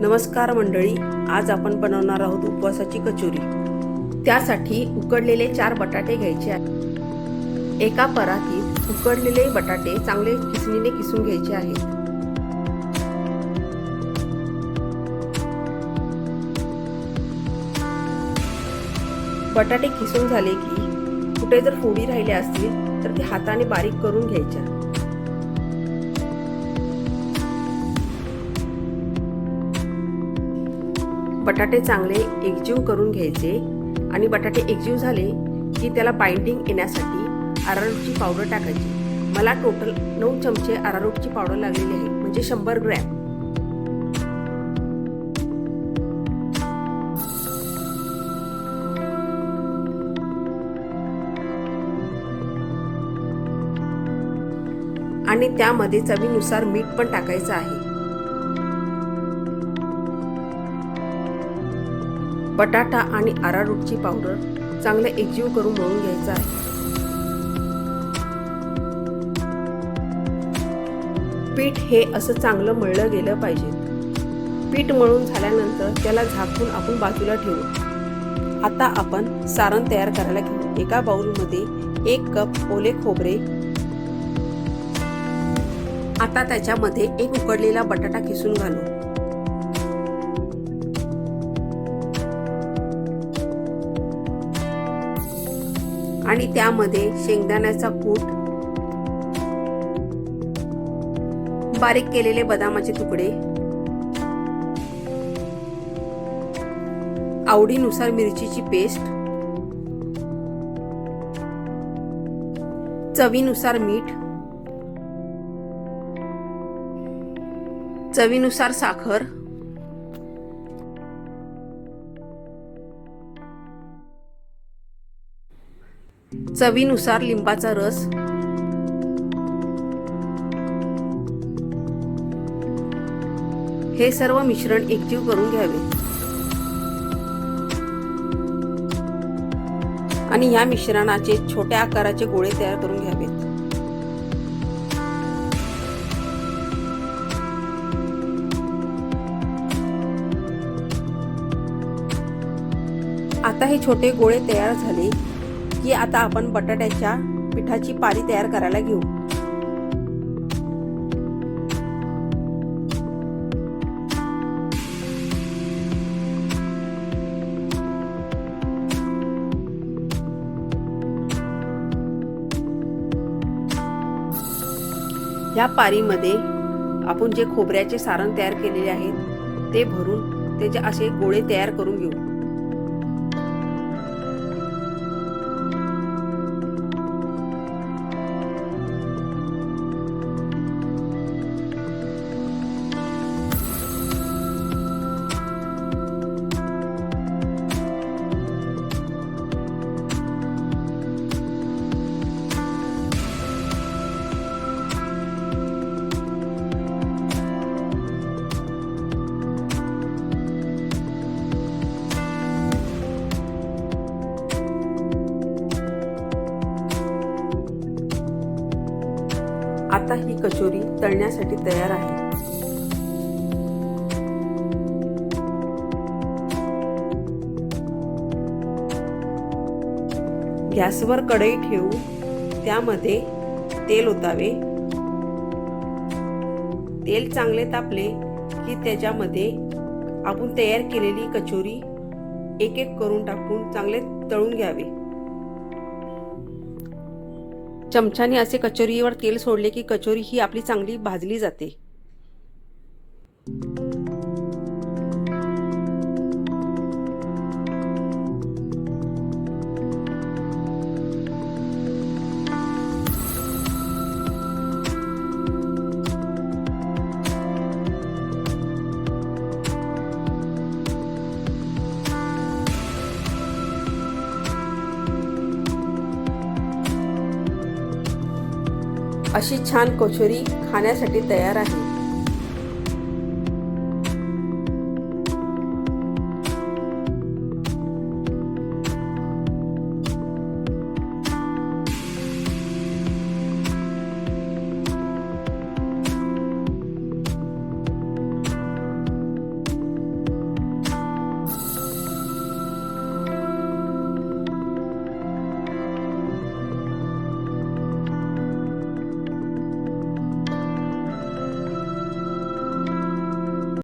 नमस्कार मंडळी, आज आपण बनवणार आहोत उपवासाची कचोरी। त्यासाठी उकडलेले 4 बटाटे घ्यायचे आहेत। एका परातीत उकडलेले बटाटे चांगले किसणीने किसून घ्यायचे आहेत। बटाटे किसून झाले की कुठे जर फोडी राहिल्या असतील तर ते हाताने बारीक करून घ्यायच्या। बटाटे चांगले एकजीव करून घ्यायचे आणि बटाटे एकजीव झाले की त्याला बाइंडिंग येण्यासाठी अरारोटची पावडर टाकायची। मला टोटल 9 चमचे अरारोटची पावडर लागलेली आहे, म्हणजे 100 ग्रॅम। आणि त्यामध्ये चवीनुसार मीठ पण टाकायचं आहे। बटाटा आणि अरारोटची पावडर चांगले एकजीव करून मळून घ्यायचं आहे। पीठ हे असं चांगलं मळलं गेलं पाहिजे। पीठ मळून झाल्यानंतर त्याला झाकून आपण बाजूला ठेवू। आता आपण सारण तयार करायला घेऊ। एका बाउलमध्ये 1 कप ओले खोबरे, आता त्याच्यामध्ये 1 उकडलेला बटाटा किसून घालू। आणि त्यामध्ये शेंगदाण्याचा कूट, बारीक केलेले बदामाचे तुकडे, आवडीनुसार मिरचीची पेस्ट, चवीनुसार मीठ, चवीनुसार साखर, चवीनुसार लिंबाचा रस, हे सर्व मिश्रण एकजीव करून घ्यावे आणि या मिश्रणाचे छोट्या आकाराचे गोळे तयार करून घ्यावेत। आता हे छोटे गोळे तयार झाले की आता आपण बटाट्याच्या पिठाची पारी तयार करायला घेऊ। या पारीमध्ये आपण जे खोबऱ्याचे सारण तयार केलेले आहेत ते भरून त्याचे असे गोळे तयार करून घेऊ। आता ही कचोरी तळण्यासाठी तयार आहे। गॅसवर कढई ठेवू, त्यामध्ये तेल ओतावे। तेल चांगले तापले की त्याच्यामध्ये आपण तयार केलेली कचोरी एक एक करून टाकून चांगले तळून घ्यावे। चमच्याने असे कचोरीवर तेल सोडले की कचोरी ही आपली चांगली भाजली जाते। अशी छान कचोरी खाण्यासाठी तयार आहे।